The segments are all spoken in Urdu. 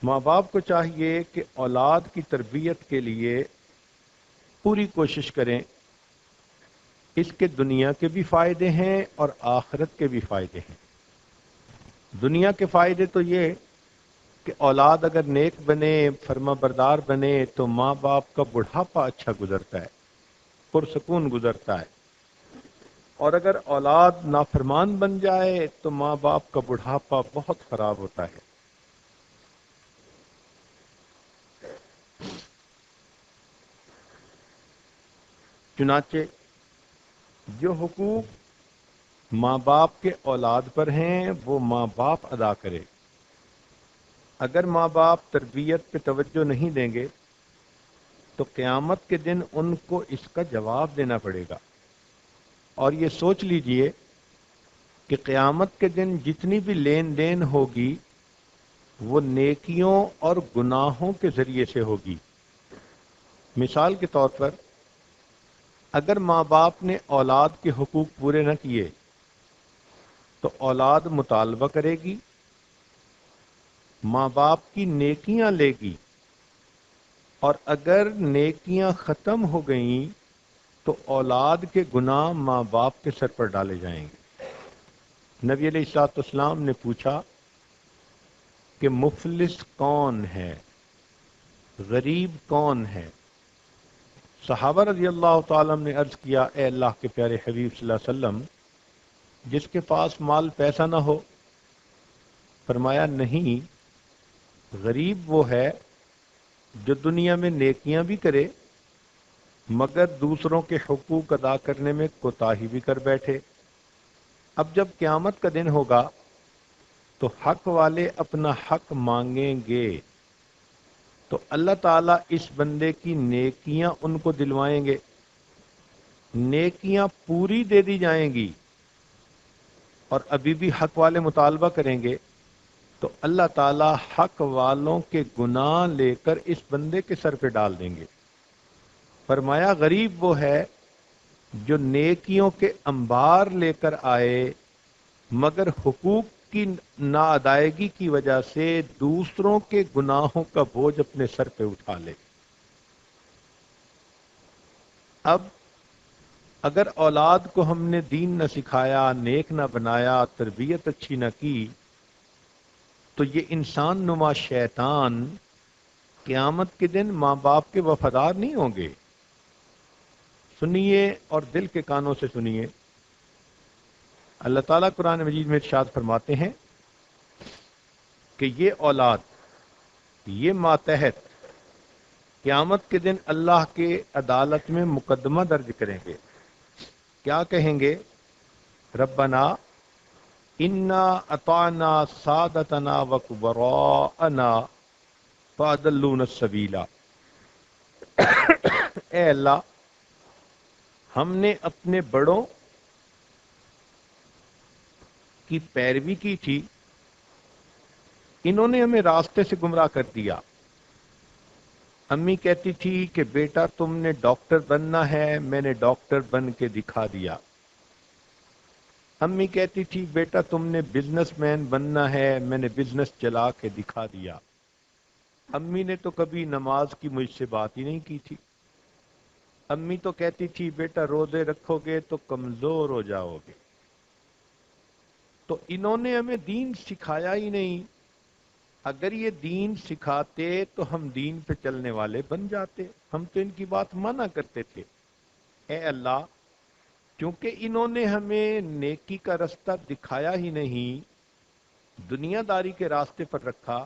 ماں باپ کو چاہیے کہ اولاد کی تربیت کے لیے پوری کوشش کریں. اس کے دنیا کے بھی فائدے ہیں اور آخرت کے بھی فائدے ہیں. دنیا کے فائدے تو یہ کہ اولاد اگر نیک بنے، فرما بردار بنے، تو ماں باپ کا بڑھاپا اچھا گزرتا ہے، پرسکون گزرتا ہے. اور اگر اولاد نافرمان بن جائے تو ماں باپ کا بڑھاپا بہت خراب ہوتا ہے. چنانچہ جو حقوق ماں باپ کے اولاد پر ہیں وہ ماں باپ ادا کرے. اگر ماں باپ تربیت پہ توجہ نہیں دیں گے تو قیامت کے دن ان کو اس کا جواب دینا پڑے گا. اور یہ سوچ لیجئے کہ قیامت کے دن جتنی بھی لین دین ہوگی وہ نیکیوں اور گناہوں کے ذریعے سے ہوگی. مثال کے طور پر اگر ماں باپ نے اولاد کے حقوق پورے نہ کیے تو اولاد مطالبہ کرے گی، ماں باپ کی نیکیاں لے گی، اور اگر نیکیاں ختم ہو گئیں تو اولاد کے گناہ ماں باپ کے سر پر ڈالے جائیں گے. نبی علیہ الصلوۃ والسلام نے پوچھا کہ مفلس کون ہے، غریب کون ہے؟ صحابہ رضی اللہ تعالیٰ نے عرض کیا، اے اللہ کے پیارے حبیب صلی اللہ علیہ وسلم، جس کے پاس مال پیسہ نہ ہو. فرمایا نہیں، غریب وہ ہے جو دنیا میں نیکیاں بھی کرے مگر دوسروں کے حقوق ادا کرنے میں کوتاہی بھی کر بیٹھے. اب جب قیامت کا دن ہوگا تو حق والے اپنا حق مانگیں گے تو اللہ تعالیٰ اس بندے کی نیکیاں ان کو دلوائیں گے. نیکیاں پوری دے دی جائیں گی اور ابھی بھی حق والے مطالبہ کریں گے تو اللہ تعالیٰ حق والوں کے گناہ لے کر اس بندے کے سر پہ ڈال دیں گے. فرمایا غریب وہ ہے جو نیکیوں کے انبار لے کر آئے مگر حقوق کی نا ادائیگی کی وجہ سے دوسروں کے گناہوں کا بوجھ اپنے سر پہ اٹھا لے. اب اگر اولاد کو ہم نے دین نہ سکھایا، نیک نہ بنایا، تربیت اچھی نہ کی تو یہ انسان نما شیطان قیامت کے دن ماں باپ کے وفادار نہیں ہوں گے. سنیے اور دل کے کانوں سے سنیے. اللہ تعالیٰ قرآن مجید میں ارشاد فرماتے ہیں کہ یہ اولاد، یہ ماتحت قیامت کے دن اللہ کے عدالت میں مقدمہ درج کریں گے. کیا کہیں گے؟ ربنا انا اطعنا سادتنا وکبراءنا فاضلونا السبیل. اے اللہ، ہم نے اپنے بڑوں کی پیروی کی تھی، انہوں نے ہمیں راستے سے گمراہ کر دیا. امی کہتی تھی کہ بیٹا تم نے ڈاکٹر بننا ہے، میں نے ڈاکٹر بن کے دکھا دیا. امی کہتی تھی بیٹا تم نے بزنس مین بننا ہے، میں نے بزنس چلا کے دکھا دیا. امی نے تو کبھی نماز کی مجھ سے بات ہی نہیں کی تھی. امی تو کہتی تھی بیٹا روزے رکھو گے تو کمزور ہو جاؤ گے. تو انہوں نے ہمیں دین سکھایا ہی نہیں. اگر یہ دین سکھاتے تو ہم دین پہ چلنے والے بن جاتے. ہم تو ان کی بات مانا کرتے تھے. اے اللہ، کیونکہ انہوں نے ہمیں نیکی کا رستہ دکھایا ہی نہیں، دنیا داری کے راستے پر رکھا.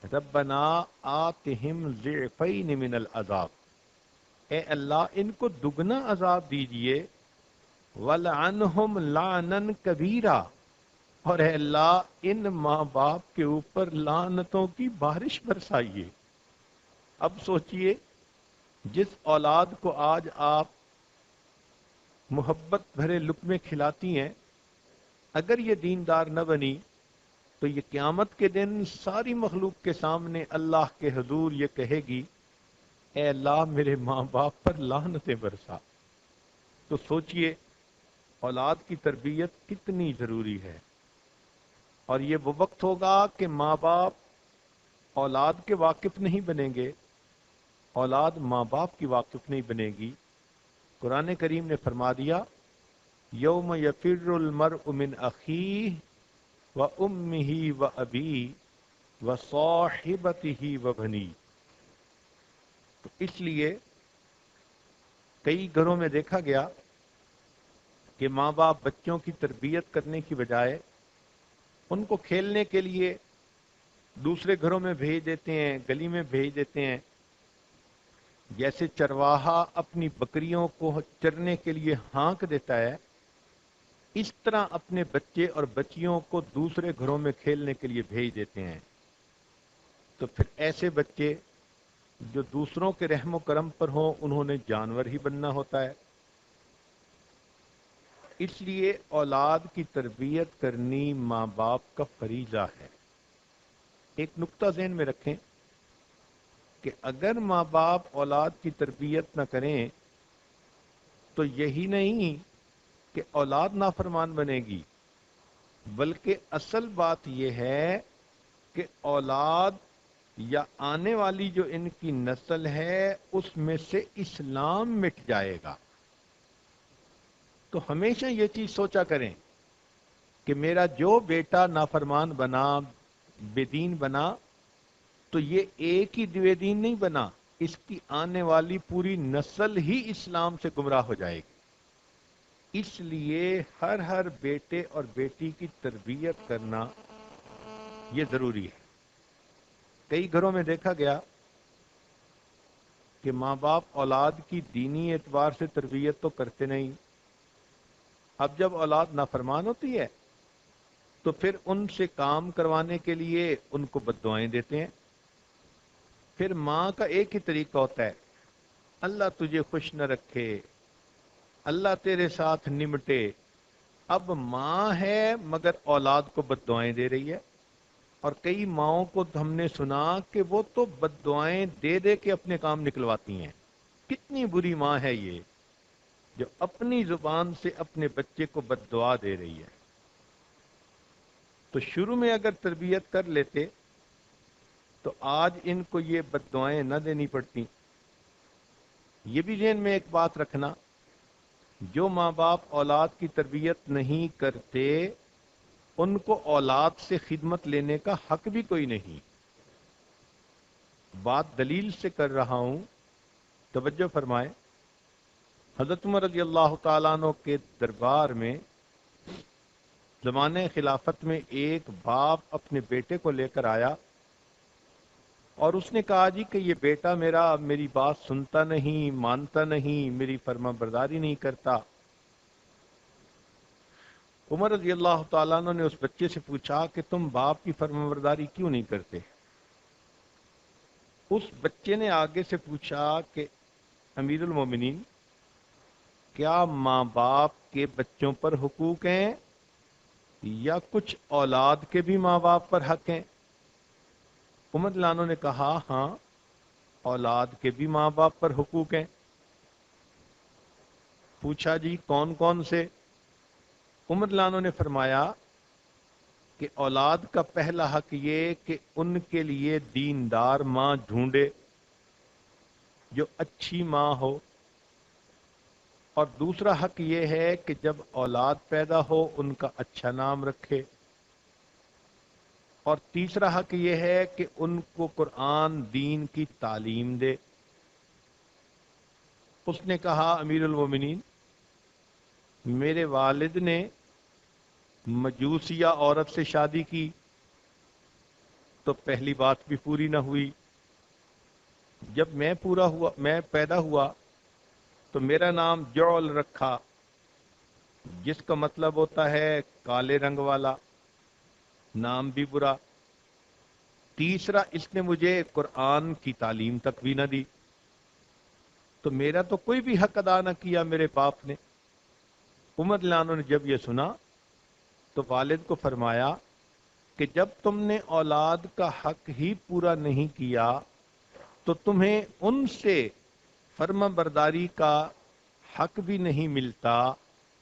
ربنا آتہم ضعفین من العذاب. اے اللہ ان کو دگنا عذاب دیجئے. وَلْعَنْهُمْ لَعْنًا كَبِيرًا. اور اے اللہ ان ماں باپ کے اوپر لعنتوں کی بارش برسائیے. اب سوچئے، جس اولاد کو آج آپ محبت بھرے لقمے کھلاتی ہیں، اگر یہ دیندار نہ بنی تو یہ قیامت کے دن ساری مخلوق کے سامنے اللہ کے حضور یہ کہے گی، اے اللہ میرے ماں باپ پر لعنتیں برسا. تو سوچئے اولاد کی تربیت کتنی ضروری ہے. اور یہ وہ وقت ہوگا کہ ماں باپ اولاد کے واقف نہیں بنیں گے، اولاد ماں باپ کی واقف نہیں بنے گی، قرآن کریم نے فرما دیا یوم یفر المرء من اخیہ و امہ و ابی و صاحبتہ و بنی۔ تو اس لیے کئی گھروں میں دیکھا گیا کہ ماں باپ بچوں کی تربیت کرنے کی بجائے ان کو کھیلنے کے لیے دوسرے گھروں میں بھیج دیتے ہیں، گلی میں بھیج دیتے ہیں۔ جیسے چرواہا اپنی بکریوں کو چرنے کے لیے ہانک دیتا ہے، اس طرح اپنے بچے اور بچیوں کو دوسرے گھروں میں کھیلنے کے لیے بھیج دیتے ہیں۔ تو پھر ایسے بچے جو دوسروں کے رحم و کرم پر ہوں انہوں نے جانور ہی بننا ہوتا ہے۔ اس لیے اولاد کی تربیت کرنی ماں باپ کا فریضہ ہے۔ ایک نقطہ ذہن میں رکھیں کہ اگر ماں باپ اولاد کی تربیت نہ کریں تو یہی نہیں کہ اولاد نافرمان بنے گی، بلکہ اصل بات یہ ہے کہ اولاد یا آنے والی جو ان کی نسل ہے اس میں سے اسلام مٹ جائے گا۔ تو ہمیشہ یہ چیز سوچا کریں کہ میرا جو بیٹا نافرمان بنا، بے دین بنا، تو یہ ایک ہی بے دین نہیں بنا، اس کی آنے والی پوری نسل ہی اسلام سے گمراہ ہو جائے گی۔ اس لیے ہر بیٹے اور بیٹی کی تربیت کرنا یہ ضروری ہے۔ کئی گھروں میں دیکھا گیا کہ ماں باپ اولاد کی دینی اعتبار سے تربیت تو کرتے نہیں، اب جب اولاد نافرمان ہوتی ہے تو پھر ان سے کام کروانے کے لیے ان کو بد دعائیں دیتے ہیں۔ پھر ماں کا ایک ہی طریقہ ہوتا ہے، اللہ تجھے خوش نہ رکھے، اللہ تیرے ساتھ نمٹے۔ اب ماں ہے مگر اولاد کو بد دعائیں دے رہی ہے، اور کئی ماؤں کو ہم نے سنا کہ وہ تو بد دعائیں دے دے کے اپنے کام نکلواتی ہیں۔ کتنی بری ماں ہے یہ جو اپنی زبان سے اپنے بچے کو بد دعا دے رہی ہے۔ تو شروع میں اگر تربیت کر لیتے تو آج ان کو یہ بد دعائیں نہ دینی پڑتی۔ یہ بھی ذہن میں ایک بات رکھنا، جو ماں باپ اولاد کی تربیت نہیں کرتے ان کو اولاد سے خدمت لینے کا حق بھی کوئی نہیں۔ بات دلیل سے کر رہا ہوں، توجہ فرمائیں۔ حضرت عمر رضی اللہ تعالیٰ عنہ کے دربار میں زمانہ خلافت میں ایک باپ اپنے بیٹے کو لے کر آیا اور اس نے کہا جی کہ یہ بیٹا میری بات سنتا نہیں، مانتا نہیں، میری فرما برداری نہیں کرتا۔ عمر رضی اللہ تعالیٰ عنہ نے اس بچے سے پوچھا کہ تم باپ کی فرما برداری کیوں نہیں کرتے؟ اس بچے نے آگے سے پوچھا کہ امیر المومنین، کیا ماں باپ کے بچوں پر حقوق ہیں یا کچھ اولاد کے بھی ماں باپ پر حق ہیں؟ عمر رضی اللہ عنہ نے کہا ہاں، اولاد کے بھی ماں باپ پر حقوق ہیں۔ پوچھا جی کون کون سے؟ عمر رضی اللہ عنہ نے فرمایا کہ اولاد کا پہلا حق یہ کہ ان کے لیے دیندار ماں ڈھونڈے جو اچھی ماں ہو، اور دوسرا حق یہ ہے کہ جب اولاد پیدا ہو ان کا اچھا نام رکھے، اور تیسرا حق یہ ہے کہ ان کو قرآن دین کی تعلیم دے۔ اس نے کہا امیر المومنین، میرے والد نے مجوسیہ عورت سے شادی کی تو پہلی بات بھی پوری نہ ہوئی۔ جب میں پیدا ہوا تو میرا نام جعل رکھا، جس کا مطلب ہوتا ہے کالے رنگ والا، نام بھی برا۔ تیسرا، اس نے مجھے قرآن کی تعلیم تک بھی نہ دی، تو میرا تو کوئی بھی حق ادا نہ کیا میرے باپ نے۔ عمر رضی اللہ عنہ نے جب یہ سنا تو والد کو فرمایا کہ جب تم نے اولاد کا حق ہی پورا نہیں کیا تو تمہیں ان سے فرما برداری کا حق بھی نہیں ملتا۔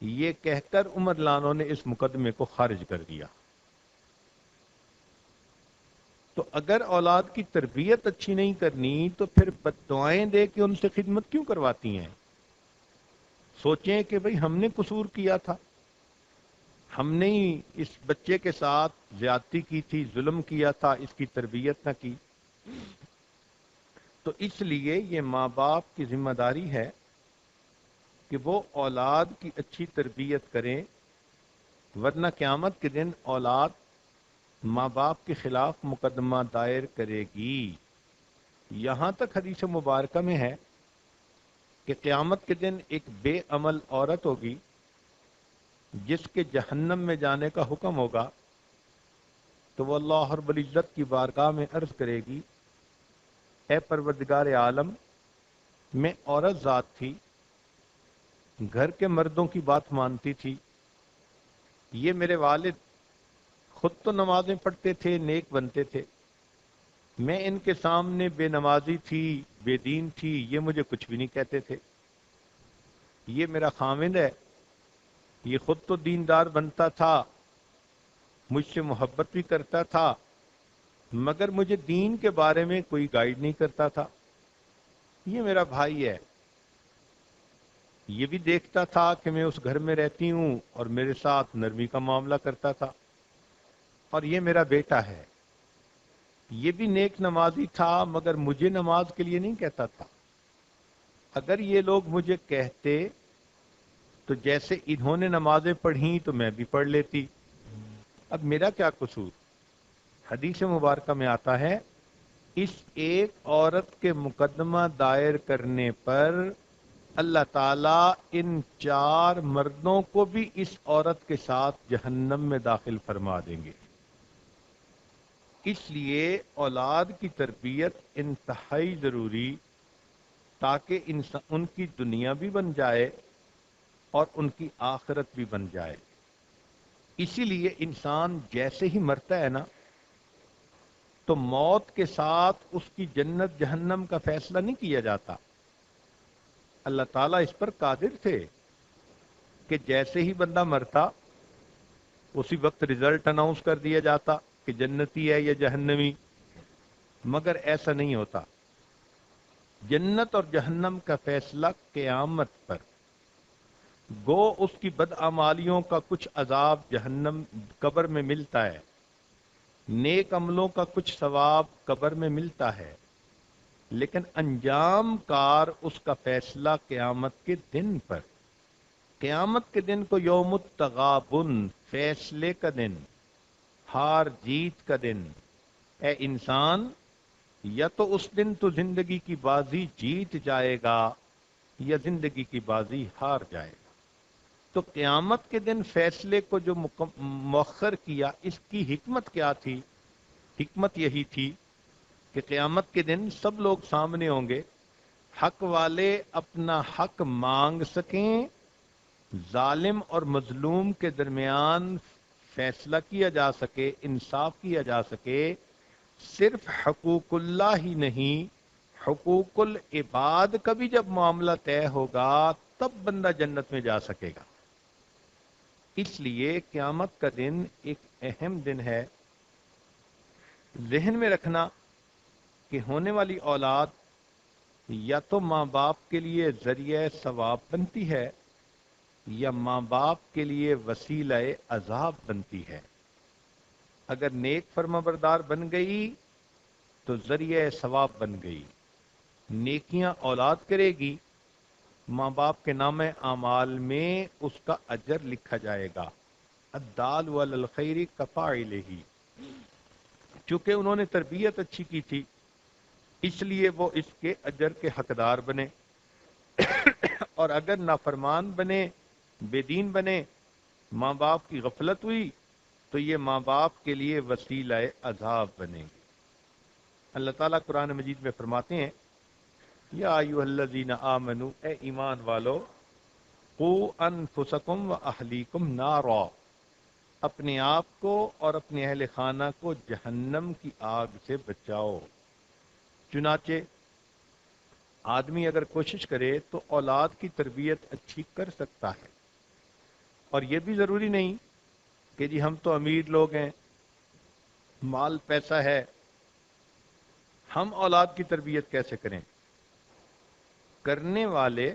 یہ کہہ کر عمر رضی اللہ عنہ نے اس مقدمے کو خارج کر دیا۔ تو اگر اولاد کی تربیت اچھی نہیں کرنی تو پھر بد دعائیں دے کے ان سے خدمت کیوں کرواتی ہیں؟ سوچیں کہ بھئی ہم نے قصور کیا تھا، ہم نے ہی اس بچے کے ساتھ زیادتی کی تھی، ظلم کیا تھا، اس کی تربیت نہ کی۔ تو اس لیے یہ ماں باپ کی ذمہ داری ہے کہ وہ اولاد کی اچھی تربیت کریں، ورنہ قیامت کے دن اولاد ماں باپ کے خلاف مقدمہ دائر کرے گی۔ یہاں تک حدیث مبارکہ میں ہے کہ قیامت کے دن ایک بے عمل عورت ہوگی جس کے جہنم میں جانے کا حکم ہوگا، تو وہ اللہ رب العزت کی بارگاہ میں عرض کرے گی، اے پروردگار عالم، میں عورت ذات تھی، گھر کے مردوں کی بات مانتی تھی، یہ میرے والد خود تو نمازیں پڑھتے تھے، نیک بنتے تھے، میں ان کے سامنے بے نمازی تھی، بے دین تھی، یہ مجھے کچھ بھی نہیں کہتے تھے۔ یہ میرا خاوند ہے، یہ خود تو دیندار بنتا تھا، مجھ سے محبت بھی کرتا تھا، مگر مجھے دین کے بارے میں کوئی گائیڈ نہیں کرتا تھا۔ یہ میرا بھائی ہے، یہ بھی دیکھتا تھا کہ میں اس گھر میں رہتی ہوں اور میرے ساتھ نرمی کا معاملہ کرتا تھا۔ اور یہ میرا بیٹا ہے، یہ بھی نیک نمازی تھا، مگر مجھے نماز کے لیے نہیں کہتا تھا۔ اگر یہ لوگ مجھے کہتے تو جیسے انہوں نے نمازیں پڑھیں تو میں بھی پڑھ لیتی، اب میرا کیا قصور؟ حدیث مبارکہ میں آتا ہے، اس ایک عورت کے مقدمہ دائر کرنے پر اللہ تعالیٰ ان 4 مردوں کو بھی اس عورت کے ساتھ جہنم میں داخل فرما دیں گے۔ اس لیے اولاد کی تربیت انتہائی ضروری، تاکہ ان کی دنیا بھی بن جائے اور ان کی آخرت بھی بن جائے۔ اسی لیے انسان جیسے ہی مرتا ہے نا، تو موت کے ساتھ اس کی جنت جہنم کا فیصلہ نہیں کیا جاتا۔ اللہ تعالیٰ اس پر قادر تھے کہ جیسے ہی بندہ مرتا اسی وقت رزلٹ اناؤنس کر دیا جاتا کہ جنتی ہے یا جہنمی، مگر ایسا نہیں ہوتا۔ جنت اور جہنم کا فیصلہ قیامت پر، گو اس کی بدعمالیوں کا کچھ عذاب جہنم قبر میں ملتا ہے، نیک عملوں کا کچھ ثواب قبر میں ملتا ہے، لیکن انجام کار اس کا فیصلہ قیامت کے دن پر۔ قیامت کے دن کو یوم التغابن، فیصلے کا دن، ہار جیت کا دن۔ اے انسان، یا تو اس دن تو زندگی کی بازی جیت جائے گا یا زندگی کی بازی ہار جائے گا۔ تو قیامت کے دن فیصلے کو جو مؤخر کیا، اس کی حکمت کیا تھی؟ حکمت یہی تھی کہ قیامت کے دن سب لوگ سامنے ہوں گے، حق والے اپنا حق مانگ سکیں، ظالم اور مظلوم کے درمیان فیصلہ کیا جا سکے، انصاف کیا جا سکے۔ صرف حقوق اللہ ہی نہیں، حقوق العباد کا بھی جب معاملہ طے ہوگا تب بندہ جنت میں جا سکے گا۔ اس لیے قیامت کا دن ایک اہم دن ہے۔ ذہن میں رکھنا کہ ہونے والی اولاد یا تو ماں باپ کے لیے ذریعہ ثواب بنتی ہے یا ماں باپ کے لیے وسیلہ عذاب بنتی ہے۔ اگر نیک فرما بردار بن گئی تو ذریعہ ثواب بن گئی، نیکیاں اولاد کرے گی، ماں باپ کے نام اعمال میں اس کا اجر لکھا جائے گا۔ الدال علی الخیر کفاعلہ، چونکہ انہوں نے تربیت اچھی کی تھی اس لیے وہ اس کے اجر کے حقدار بنے، اور اگر نافرمان بنے، بے دین بنے، ماں باپ کی غفلت ہوئی تو یہ ماں باپ کے لیے وسیلہ عذاب بنے گی۔ اللہ تعالیٰ قرآن مجید میں فرماتے ہیں، یا ایھا الذین آمنوا، اے ایمان والو، قوا انفسکم و اہلیکم نارا، اپنے آپ کو اور اپنے اہل خانہ کو جہنم کی آگ سے بچاؤ۔ چنانچہ آدمی اگر کوشش کرے تو اولاد کی تربیت اچھی کر سکتا ہے، اور یہ بھی ضروری نہیں کہ جی ہم تو امیر لوگ ہیں، مال پیسہ ہے، ہم اولاد کی تربیت کیسے کریں؟ کرنے والے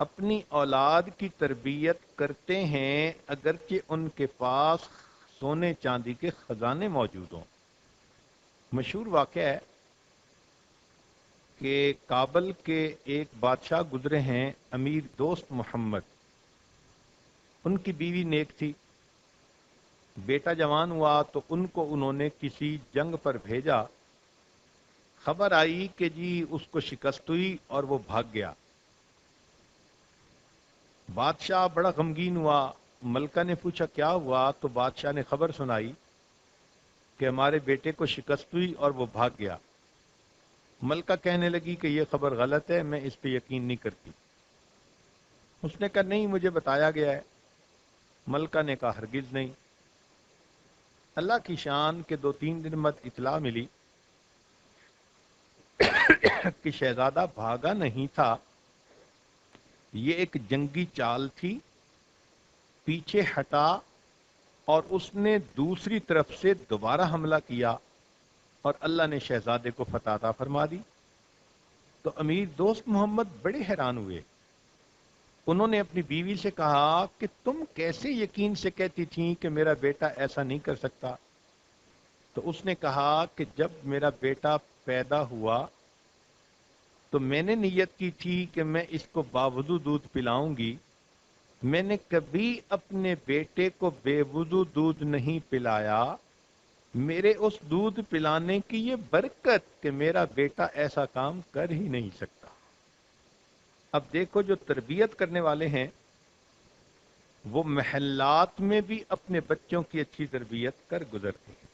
اپنی اولاد کی تربیت کرتے ہیں اگرچہ ان کے پاس سونے چاندی کے خزانے موجود ہوں۔ مشہور واقعہ ہے کہ کابل کے ایک بادشاہ گزرے ہیں، امیر دوست محمد۔ ان کی بیوی نیک تھی، بیٹا جوان ہوا تو ان کو انہوں نے کسی جنگ پر بھیجا۔ خبر آئی کہ جی اس کو شکست ہوئی اور وہ بھاگ گیا۔ بادشاہ بڑا غمگین ہوا۔ ملکہ نے پوچھا کیا ہوا، تو بادشاہ نے خبر سنائی کہ ہمارے بیٹے کو شکست ہوئی اور وہ بھاگ گیا۔ ملکہ کہنے لگی کہ یہ خبر غلط ہے، میں اس پہ یقین نہیں کرتی۔ اس نے کہا نہیں، مجھے بتایا گیا ہے۔ ملکہ نے کہا ہرگز نہیں۔ اللہ کی شان کے 2-3 دن بعد اطلاع ملی کہ شہزادہ بھاگا نہیں تھا، یہ ایک جنگی چال تھی، پیچھے ہٹا اور اس نے دوسری طرف سے دوبارہ حملہ کیا اور اللہ نے شہزادے کو فتح عطا فرما دی۔ تو امیر دوست محمد بڑے حیران ہوئے۔ انہوں نے اپنی بیوی سے کہا کہ تم کیسے یقین سے کہتی تھیں کہ میرا بیٹا ایسا نہیں کر سکتا؟ تو اس نے کہا کہ جب میرا بیٹا پیدا ہوا تو میں نے نیت کی تھی کہ میں اس کو باوضو دودھ پلاؤں گی، میں نے کبھی اپنے بیٹے کو بے وضو دودھ نہیں پلایا۔ میرے اس دودھ پلانے کی یہ برکت کہ میرا بیٹا ایسا کام کر ہی نہیں سکتا۔ اب دیکھو جو تربیت کرنے والے ہیں وہ محلات میں بھی اپنے بچوں کی اچھی تربیت کر گزرتے ہیں۔